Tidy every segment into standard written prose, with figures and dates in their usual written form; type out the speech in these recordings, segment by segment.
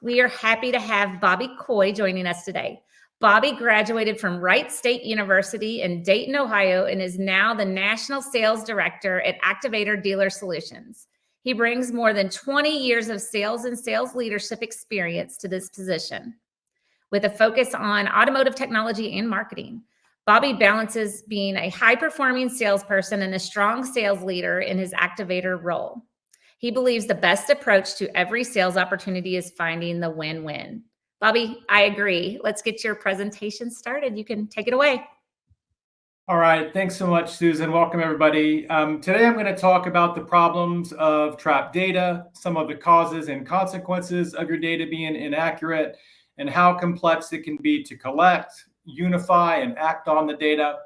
We are happy to have Bobby Coy joining us today. Bobby graduated from Wright State University in Dayton, Ohio, and is now the National Sales Director at Activator Dealer Solutions. He brings more than 20 years of sales and sales leadership experience to this position, with a focus on automotive technology and marketing. Bobby balances being a high-performing salesperson and a strong sales leader in his Activator role. He believes the best approach to every sales opportunity is finding the win-win. Bobby, I agree. Let's get your presentation started. You can take it away. All right. Thanks so much, Susan. Welcome, everybody. Today, I'm going to talk about the problems of trapped data, some of the causes and consequences of your data being inaccurate, and how complex it can be to collect, unify, and act on the data.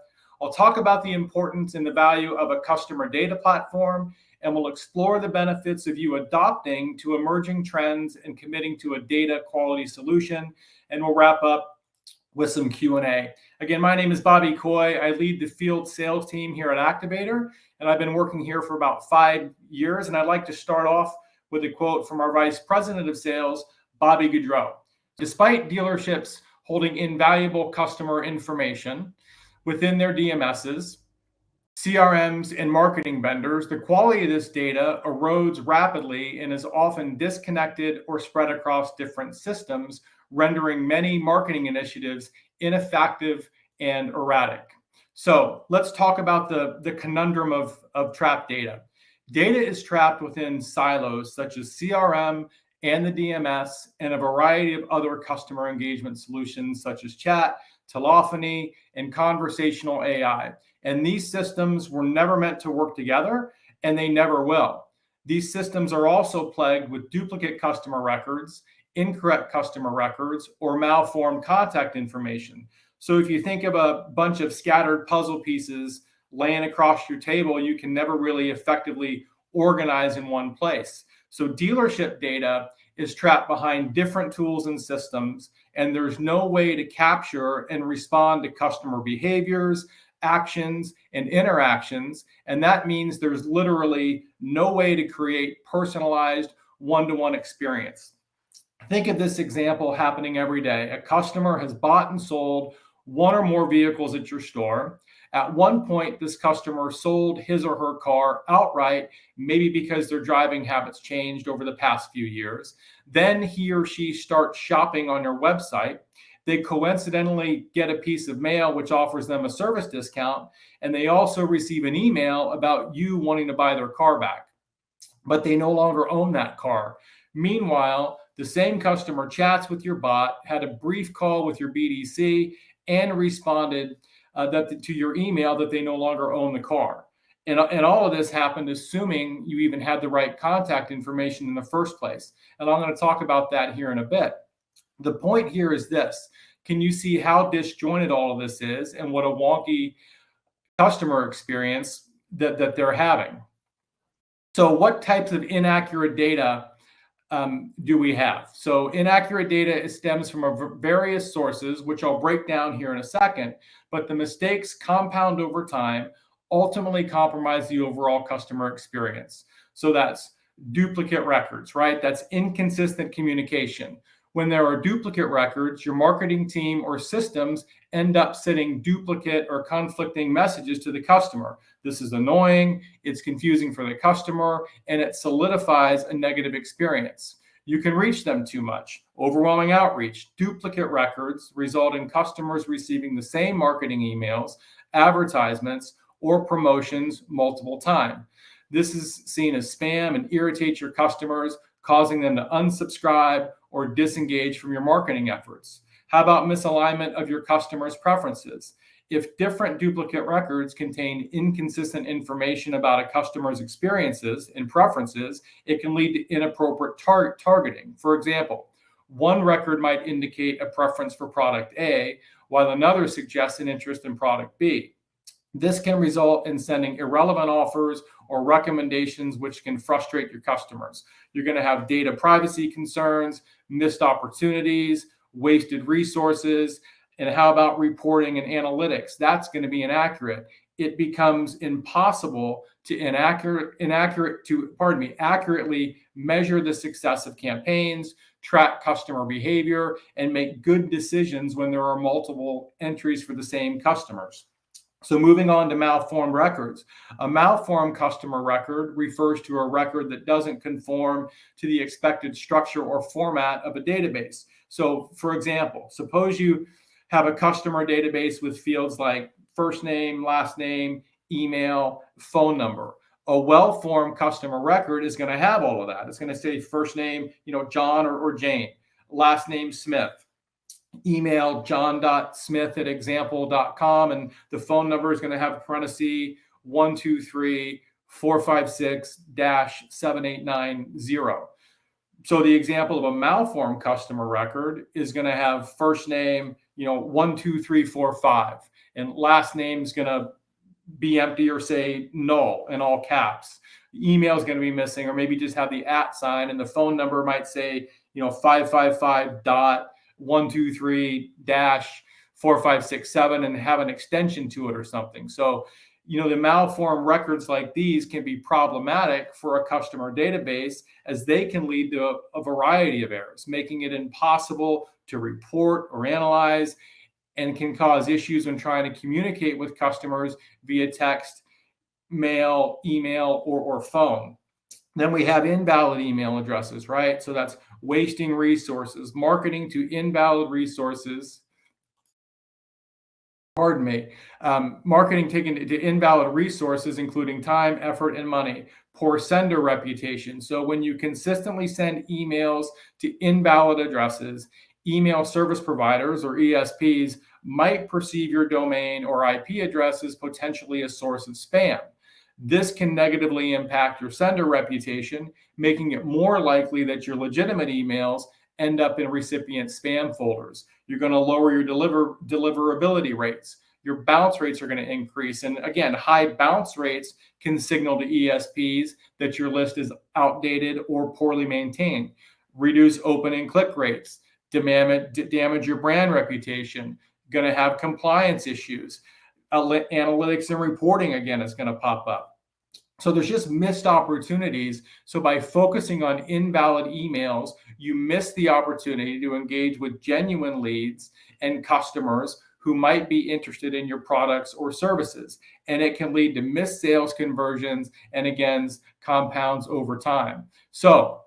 I'll talk about the importance and the value of a customer data platform, and we'll explore the benefits of you adopting to emerging trends and committing to a data quality solution. And we'll wrap up with some Q&A. Again, my name is Bobby Coy. I lead the field sales team here at Activator, and I've been working here for about 5 years. And I'd like to start off with a quote from our Vice President of Sales, Bobby Gaudreau. Despite dealerships holding invaluable customer information within their DMSs, CRMs, and marketing vendors, the quality of this data erodes rapidly and is often disconnected or spread across different systems, rendering many marketing initiatives ineffective and erratic. So let's talk about the conundrum of trapped data. Data is trapped within silos such as CRM and the DMS and a variety of other customer engagement solutions such as chat, telephony, and conversational AI. And these systems were never meant to work together, and they never will. These systems are also plagued with duplicate customer records, incorrect customer records, or malformed contact information. So if you think of a bunch of scattered puzzle pieces laying across your table, you can never really effectively organize in one place. So dealership data is trapped behind different tools and systems, and there's no way to capture and respond to customer behaviors, actions, and interactions. And that means there's literally no way to create personalized one-to-one experience. Think of this example happening every day. A customer has bought and sold one or more vehicles at your store. At one point, this customer sold his or her car outright, maybe because their driving habits changed over the past few years. Then he or she starts shopping on your website. They coincidentally get a piece of mail which offers them a service discount, and they also receive an email about you wanting to buy their car back. But they no longer own that car. Meanwhile, the same customer chats with your bot, had a brief call with your BDC, and responded to your email that they no longer own the car. And all of this happened assuming you even had the right contact information in the first place. And I'm going to talk about that here in a bit. The point here is this. Can you see how disjointed all of this is and what a wonky customer experience that they're having? So what types of inaccurate data do we have? So inaccurate data stems from various sources, which I'll break down here in a second, but the mistakes compound over time, ultimately compromise the overall customer experience. So that's duplicate records, right? That's inconsistent communication. When there are duplicate records, your marketing team or systems end up sending duplicate or conflicting messages to the customer. This is annoying, it's confusing for the customer, and it solidifies a negative experience. You can reach them too much. Overwhelming outreach, duplicate records result in customers receiving the same marketing emails, advertisements, or promotions multiple times. This is seen as spam and irritates your customers, causing them to unsubscribe or disengage from your marketing efforts. How about misalignment of your customers' preferences? If different duplicate records contain inconsistent information about a customer's experiences and preferences, it can lead to inappropriate targeting. For example, one record might indicate a preference for product A, while another suggests an interest in product B. This can result in sending irrelevant offers or recommendations which can frustrate your customers. You're going to have data privacy concerns, missed opportunities, wasted resources, and how about reporting and analytics? That's going to be inaccurate. it becomes impossible to accurately measure the success of campaigns, track customer behavior, and make good decisions when there are multiple entries for the same customers. So moving on to malformed records. A malformed customer record refers to a record that doesn't conform to the expected structure or format of a database. So for example, suppose you have a customer database with fields like first name, last name, email, phone number. A well-formed customer record is going to have all of that. It's going to say first name, John or Jane, last name Smith, email john.smith@example.com, and the phone number is going to have parenthesis 123-456-7890. So the example of a malformed customer record is going to have first name, 12345, and last name is going to be empty or say null in all caps. Email is going to be missing, or maybe just have the @ sign, and the phone number might say, 555.123-4567 and have an extension to it or something. So, the malformed records like these can be problematic for a customer database, as they can lead to a variety of errors, making it impossible to report or analyze, and can cause issues when trying to communicate with customers via text, mail, email, or phone. Then we have invalid email addresses, right? So that's wasting resources, marketing to invalid resources. Marketing taken to invalid resources, including time, effort, and money. Poor sender reputation. So when you consistently send emails to invalid addresses, email service providers, or ESPs, might perceive your domain or IP address as potentially a source of spam. This can negatively impact your sender reputation, making it more likely that your legitimate emails end up in recipient spam folders. You're going to lower your deliverability rates. Your bounce rates are going to increase. And again, high bounce rates can signal to ESPs that your list is outdated or poorly maintained. Reduce open and click rates, damage your brand reputation, going to have compliance issues. Analytics and reporting, again, is going to pop up. So there's just missed opportunities. So by focusing on invalid emails, you miss the opportunity to engage with genuine leads and customers who might be interested in your products or services. And it can lead to missed sales conversions, and again, compounds over time. So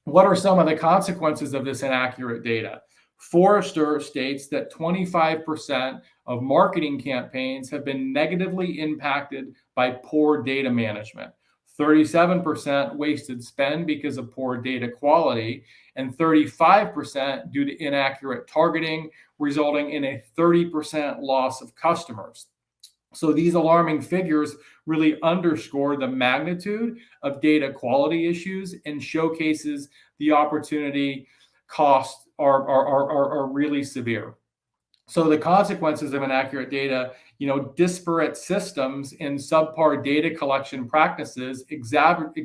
what are some of the consequences of this inaccurate data? Forrester states that 25% of marketing campaigns have been negatively impacted by poor data management. 37% wasted spend because of poor data quality, and 35% due to inaccurate targeting, resulting in a 30% loss of customers. So these alarming figures really underscore the magnitude of data quality issues and showcases the opportunity costs are really severe. So the consequences of inaccurate data, disparate systems and subpar data collection practices exacerbate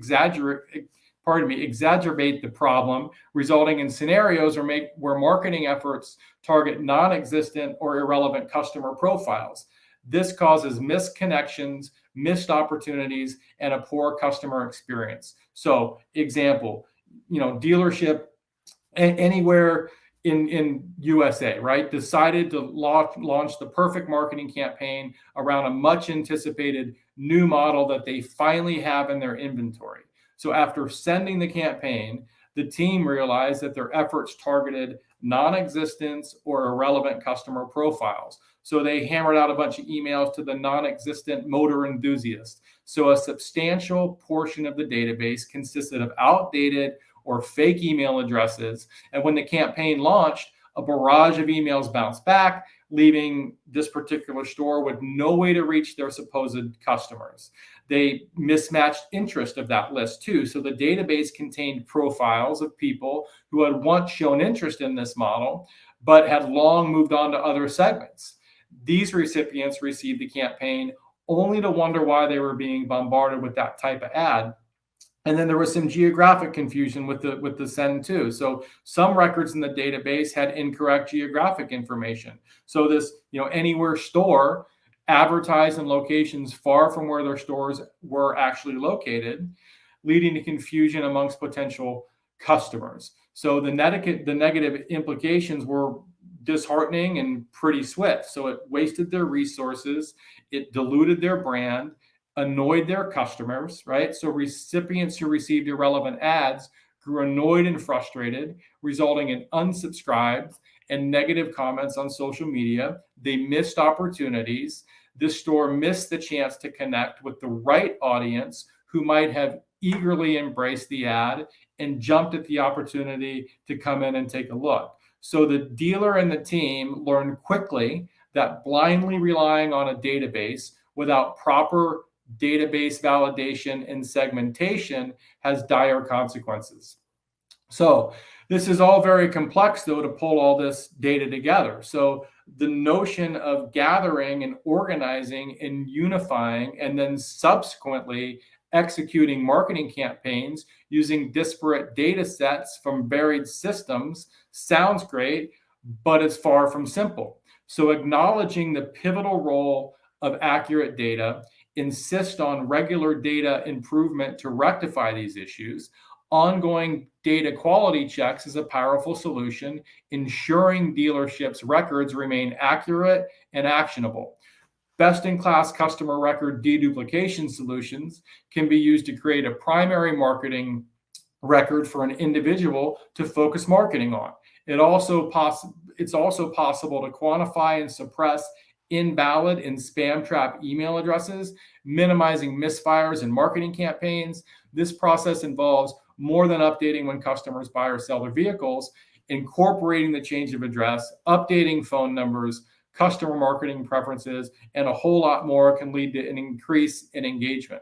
the problem, resulting in scenarios where marketing efforts target non-existent or irrelevant customer profiles. This causes missed connections, missed opportunities, and a poor customer experience. So, example, dealership anywhere in USA, right, decided to launch the perfect marketing campaign around a much anticipated new model that they finally have in their inventory. So after sending the campaign, the team realized that their efforts targeted non-existent or irrelevant customer profiles. So they hammered out a bunch of emails to the non-existent motor enthusiast. So a substantial portion of the database consisted of outdated or fake email addresses. And when the campaign launched, a barrage of emails bounced back, leaving this particular store with no way to reach their supposed customers. They mismatched interest of that list too. So the database contained profiles of people who had once shown interest in this model, but had long moved on to other segments. These recipients received the campaign only to wonder why they were being bombarded with that type of ad. And then there was some geographic confusion with the send too. So some records in the database had incorrect geographic information. So this, anywhere store advertised in locations far from where their stores were actually located, leading to confusion amongst potential customers. So the negative implications were disheartening and pretty swift. So it wasted their resources, it diluted their brand, annoyed their customers, right? So recipients who received irrelevant ads grew annoyed and frustrated, resulting in unsubscribes and negative comments on social media. They missed opportunities. This store missed the chance to connect with the right audience who might have eagerly embraced the ad and jumped at the opportunity to come in and take a look. So the dealer and the team learned quickly that blindly relying on a database without proper database validation and segmentation has dire consequences. So this is all very complex, though, to pull all this data together. So the notion of gathering and organizing and unifying and then subsequently executing marketing campaigns using disparate data sets from varied systems sounds great, but it's far from simple. So acknowledging the pivotal role of accurate data, insist on regular data improvement to rectify these issues. Ongoing data quality checks is a powerful solution, ensuring dealerships' records remain accurate and actionable. Best-in-class customer record deduplication solutions can be used to create a primary marketing record for an individual to focus marketing on. It's also possible to quantify and suppress invalid and spam trap email addresses, minimizing misfires in marketing campaigns. This process involves more than updating when customers buy or sell their vehicles, incorporating the change of address, updating phone numbers, customer marketing preferences, and a whole lot more can lead to an increase in engagement.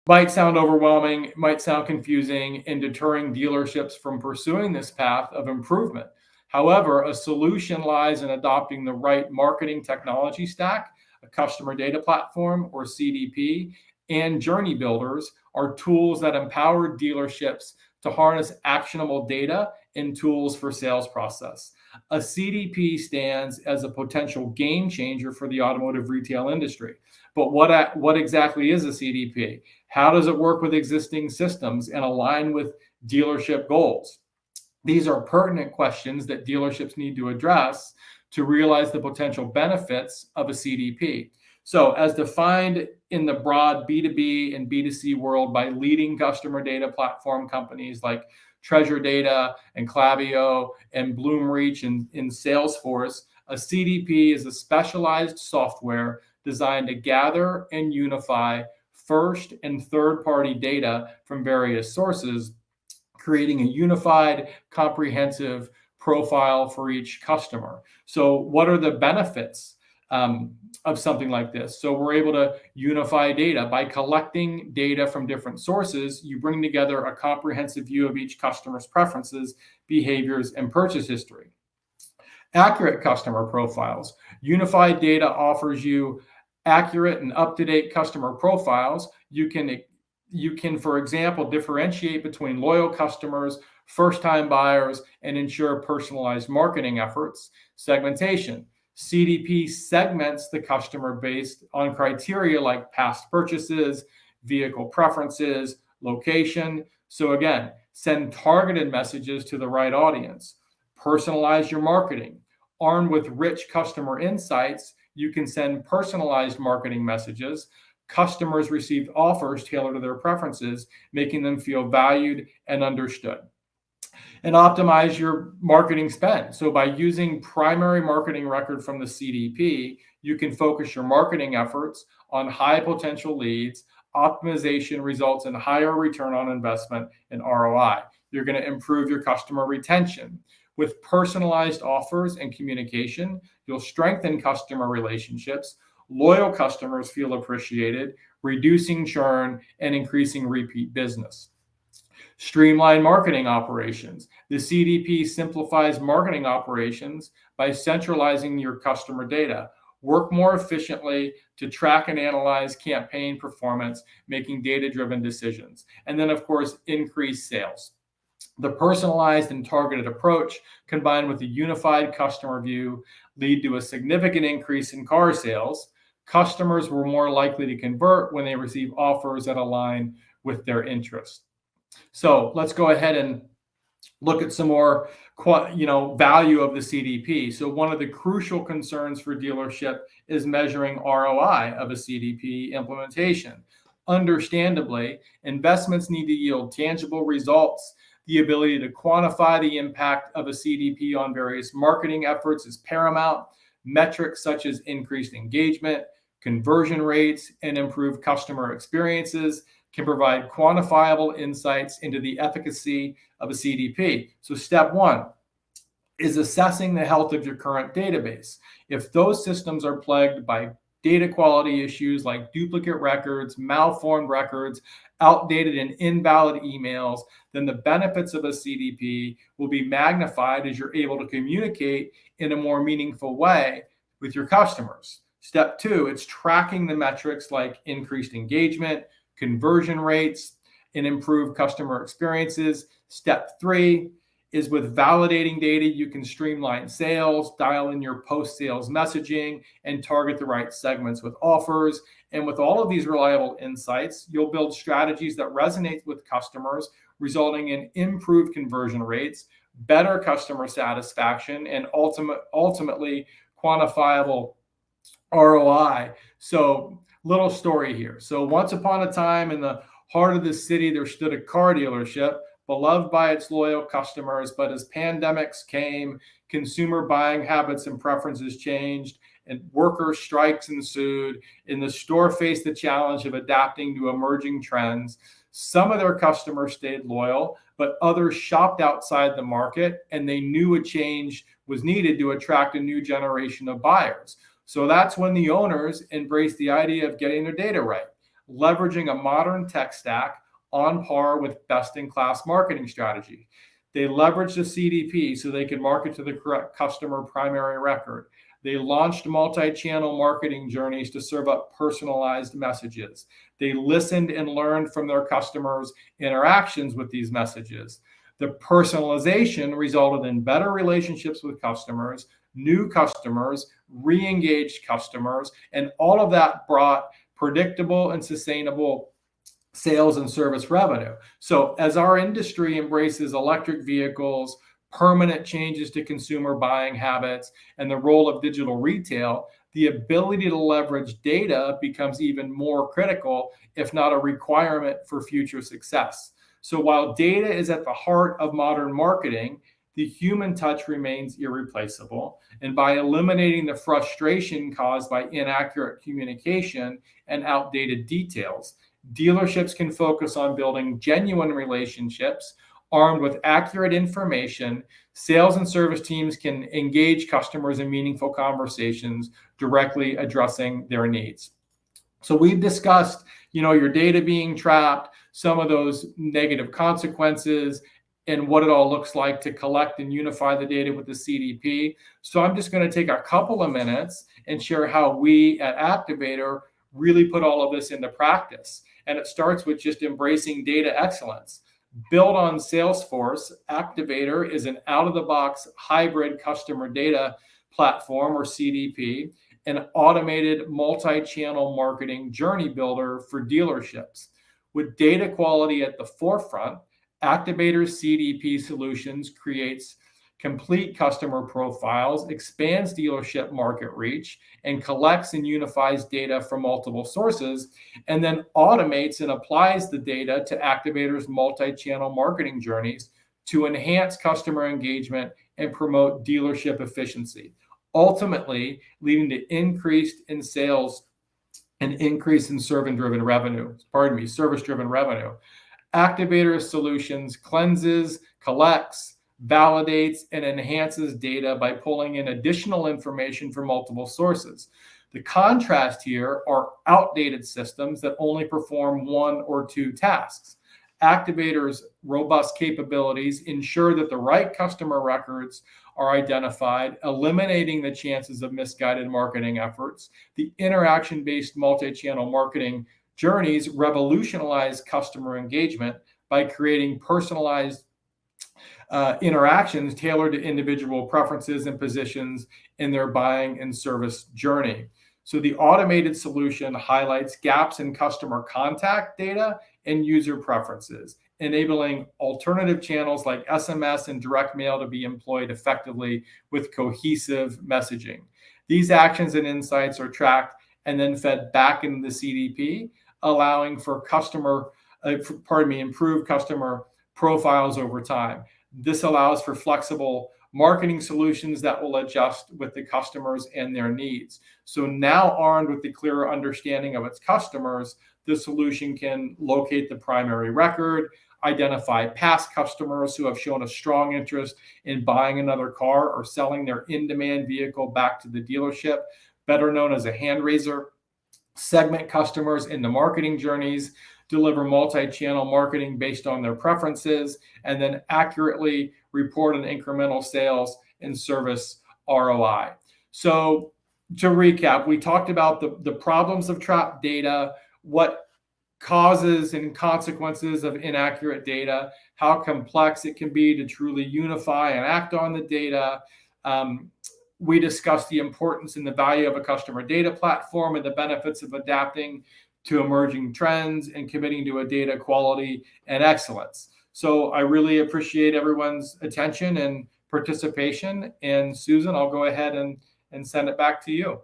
Might sound overwhelming, might sound confusing, and deterring dealerships from pursuing this path of improvement. However, a solution lies in adopting the right marketing technology stack, a customer data platform or CDP, and journey builders are tools that empower dealerships to harness actionable data and tools for sales process. A CDP stands as a potential game changer for the automotive retail industry. But what exactly is a CDP? How does it work with existing systems and align with dealership goals? These are pertinent questions that dealerships need to address to realize the potential benefits of a CDP. So as defined in the broad B2B and B2C world by leading customer data platform companies like Treasure Data and Klaviyo and Bloomreach and Salesforce, a CDP is a specialized software designed to gather and unify first and third-party data from various sources, creating a unified, comprehensive profile for each customer. So what are the benefits of something like this? So we're able to unify data. By collecting data from different sources, you bring together a comprehensive view of each customer's preferences, behaviors, and purchase history. Accurate customer profiles. Unified data offers you accurate and up-to-date customer profiles. You can, for example, differentiate between loyal customers, first-time buyers, and ensure personalized marketing efforts. Segmentation. CDP segments the customer based on criteria like past purchases, vehicle preferences, location. So again, send targeted messages to the right audience. Personalize your marketing. Armed with rich customer insights, you can send personalized marketing messages. Customers received offers tailored to their preferences, making them feel valued and understood. And optimize your marketing spend. So by using primary marketing record from the CDP, you can focus your marketing efforts on high potential leads. Optimization results in higher return on investment and ROI. You're going to improve your customer retention. With personalized offers and communication, you'll strengthen customer relationships. Loyal customers feel appreciated, reducing churn and increasing repeat business. Streamline marketing operations. The CDP simplifies marketing operations by centralizing your customer data. Work more efficiently to track and analyze campaign performance, making data-driven decisions. And then, of course, increase sales. The personalized and targeted approach, combined with a unified customer view, lead to a significant increase in car sales. Customers were more likely to convert when they receive offers that align with their interests. So let's go ahead and look at some more value of the CDP. So one of the crucial concerns for dealership is measuring ROI of a CDP implementation. Understandably, investments need to yield tangible results. The ability to quantify the impact of a CDP on various marketing efforts is paramount. Metrics such as increased engagement, conversion rates, and improved customer experiences can provide quantifiable insights into the efficacy of a CDP. So step one is assessing the health of your current database. If those systems are plagued by data quality issues like duplicate records, malformed records, outdated and invalid emails, then the benefits of a CDP will be magnified as you're able to communicate in a more meaningful way with your customers. Step two, it's tracking the metrics like increased engagement, conversion rates, and improved customer experiences. Step three is with validating data, you can streamline sales, dial in your post-sales messaging, and target the right segments with offers. And with all of these reliable insights, you'll build strategies that resonate with customers, resulting in improved conversion rates, better customer satisfaction, and ultimately quantifiable ROI. So little story here. So once upon a time in the heart of the city, there stood a car dealership beloved by its loyal customers. But as pandemics came, consumer buying habits and preferences changed, and worker strikes ensued, and the store faced the challenge of adapting to emerging trends. Some of their customers stayed loyal, but others shopped outside the market, and they knew a change was needed to attract a new generation of buyers. So that's when the owners embraced the idea of getting their data right, leveraging a modern tech stack on par with best-in-class marketing strategy. They leveraged the CDP so they could market to the correct customer primary record. They launched multi-channel marketing journeys to serve up personalized messages. They listened and learned from their customers' interactions with these messages. The personalization resulted in better relationships with customers, new customers, re-engaged customers, and all of that brought predictable and sustainable sales and service revenue. So as our industry embraces electric vehicles, permanent changes to consumer buying habits, and the role of digital retail, the ability to leverage data becomes even more critical, if not a requirement for future success. So while data is at the heart of modern marketing, the human touch remains irreplaceable. And by eliminating the frustration caused by inaccurate communication and outdated details, dealerships can focus on building genuine relationships. Armed with accurate information, sales and service teams can engage customers in meaningful conversations, directly addressing their needs. So we've discussed, your data being trapped, some of those negative consequences, and what it all looks like to collect and unify the data with the CDP. So I'm just going to take a couple of minutes and share how we at Activator really put all of this into practice. And it starts with just embracing data excellence. Built on Salesforce, Activator is an out-of-the-box hybrid customer data platform, or CDP, an automated multi-channel marketing journey builder for dealerships. With data quality at the forefront, Activator's CDP solutions creates complete customer profiles, expands dealership market reach, and collects and unifies data from multiple sources, and then automates and applies the data to Activator's multi-channel marketing journeys to enhance customer engagement and promote dealership efficiency, ultimately leading to increase in sales and increase in service-driven revenue. Activator Solutions cleanses, collects, validates, and enhances data by pulling in additional information from multiple sources. The contrast here are outdated systems that only perform one or two tasks. Activator's robust capabilities ensure that the right customer records are identified, eliminating the chances of misguided marketing efforts. The interaction-based multi-channel marketing journeys revolutionize customer engagement by creating personalized interactions tailored to individual preferences and positions in their buying and service journey. So the automated solution highlights gaps in customer contact data and user preferences, enabling alternative channels like SMS and direct mail to be employed effectively with cohesive messaging. These actions and insights are tracked and then fed back into the CDP, allowing for improved customer profiles over time. This allows for flexible marketing solutions that will adjust with the customers and their needs. So now, armed with the clearer understanding of its customers, the solution can locate the primary record, identify past customers who have shown a strong interest in buying another car or selling their in-demand vehicle back to the dealership, better known as a hand raiser, segment customers into marketing journeys, deliver multi-channel marketing based on their preferences, and then accurately report on incremental sales and service ROI. So to recap, we talked about the problems of trapped data, what causes and consequences of inaccurate data, how complex it can be to truly unify and act on the data. We discussed the importance and the value of a customer data platform and the benefits of adapting to emerging trends and committing to a data quality and excellence. So I really appreciate everyone's attention and participation. And Susan, I'll go ahead and send it back to you.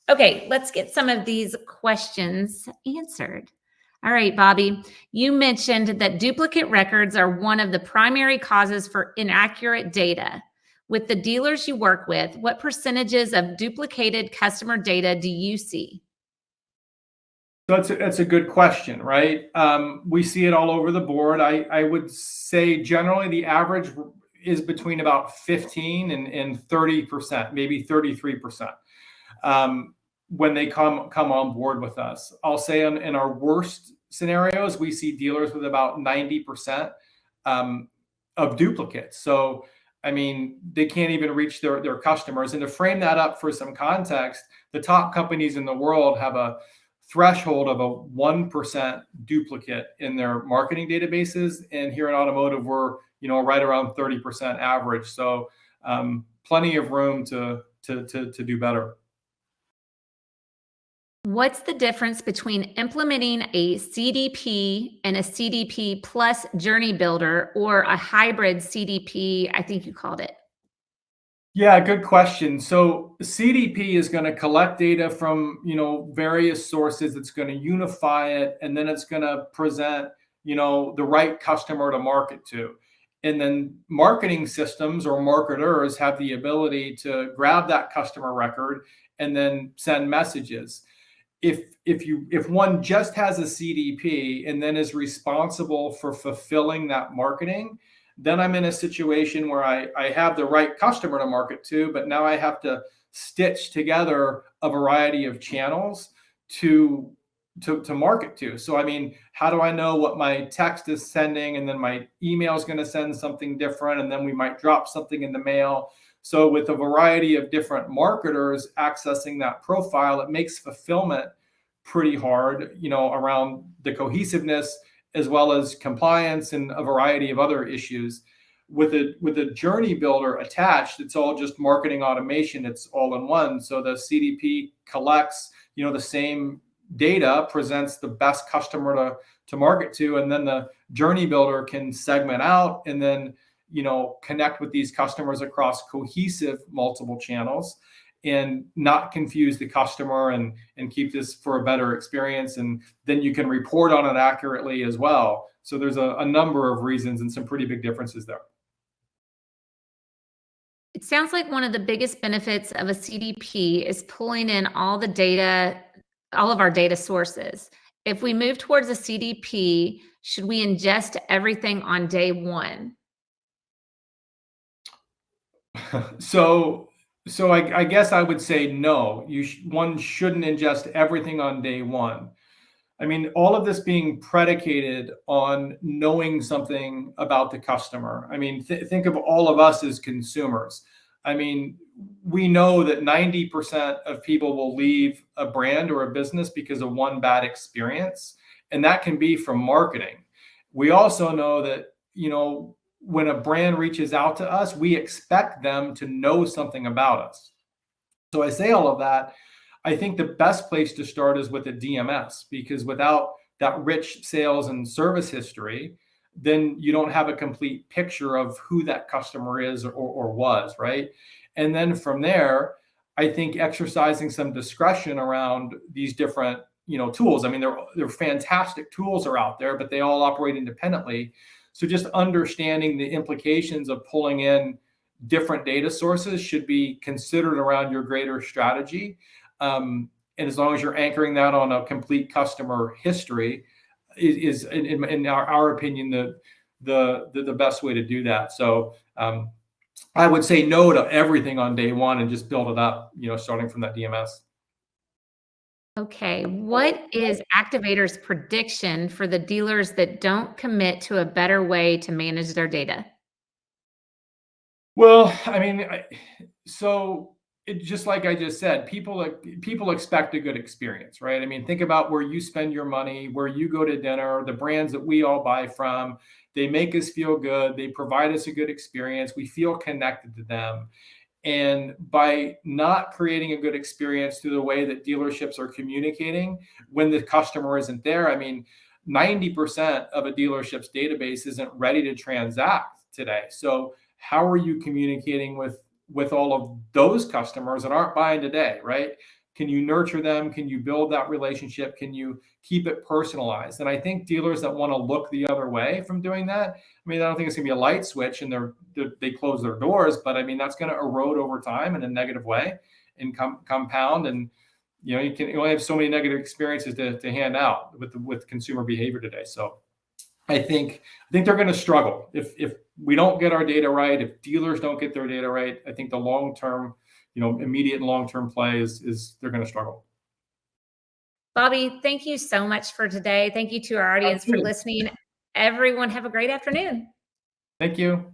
Okay, let's get some of these questions answered. All right, Bobby, you mentioned that duplicate records are one of the primary causes for inaccurate data. With the dealers you work with, what percentages of duplicated customer data do you see? That's a good question, right? We see it all over the board. I would say generally the average is between about 15 and 30%, maybe 33%. When they come on board with us. I'll say in our worst scenarios, we see dealers with about 90% of duplicates. So, I mean, they can't even reach their customers. And to frame that up for some context, the top companies in the world have a threshold of a 1% duplicate in their marketing databases. And here in automotive, we're right around 30% average. So plenty of room to do better. What's the difference between implementing a CDP and a CDP plus journey builder, or a hybrid CDP, I think you called it? Yeah, good question. So CDP is going to collect data from, various sources. It's going to unify it, and then it's going to present, the right customer to market to. And then marketing systems or marketers have the ability to grab that customer record and then send messages. If one just has a CDP and then is responsible for fulfilling that marketing, then I'm in a situation where I have the right customer to market to, but now I have to stitch together a variety of channels to market to. So, I mean, how do I know what my text is sending, and then my email is going to send something different, and then we might drop something in the mail. So with a variety of different marketers accessing that profile, it makes fulfillment pretty hard, around the cohesiveness as well as compliance and a variety of other issues. With a journey builder attached, it's all just marketing automation. It's all in one. So the CDP collects, the same data, presents the best customer to market to, and then the journey builder can segment out and then connect with these customers across cohesive multiple channels and not confuse the customer and keep this for a better experience. And then you can report on it accurately as well. So there's a number of reasons and some pretty big differences there. It sounds like one of the biggest benefits of a CDP is pulling in all the data, all of our data sources. If we move towards a CDP, should we ingest everything on day one? So I guess I would say no. One shouldn't ingest everything on day one. I mean, all of this being predicated on knowing something about the customer. I mean, think of all of us as consumers. I mean, we know that 90% of people will leave a brand or a business because of one bad experience, and that can be from marketing. We also know that, when a brand reaches out to us, we expect them to know something about us. So I say all of that. I think the best place to start is with a DMS, because without that rich sales and service history, then you don't have a complete picture of who that customer is or was, right? And then from there, I think exercising some discretion around these different, tools. I mean, they're fantastic tools are out there, but they all operate independently. So just understanding the implications of pulling in different data sources should be considered around your greater strategy. And as long as you're anchoring that on a complete customer history, is in our opinion the best way to do that. So I would say no to everything on day one and just build it up, starting from that DMS. Okay. What is Activator's prediction for the dealers that don't commit to a better way to manage their data? Well, I mean, so just like I just said, people expect a good experience, right? I mean, think about where you spend your money, where you go to dinner, the brands that we all buy from. They make us feel good. They provide us a good experience. We feel connected to them. And by not creating a good experience through the way that dealerships are communicating when the customer isn't there, I mean, 90% of a dealership's database isn't ready to transact today. So how are you communicating with all of those customers that aren't buying today, right? Can you nurture them? Can you build that relationship? Can you keep it personalized? And I think dealers that want to look the other way from doing that, I mean, I don't think it's going to be a light switch and they close their doors, but I mean, that's going to erode over time in a negative way and compound. And, you only have so many negative experiences to hand out with consumer behavior today. So I think they're going to struggle if we don't get our data right. If dealers don't get their data right, I think the long-term, immediate and long-term play is they're going to struggle. Bobby, thank you so much for today. Thank you to our audience for listening. Everyone have a great afternoon. Thank you.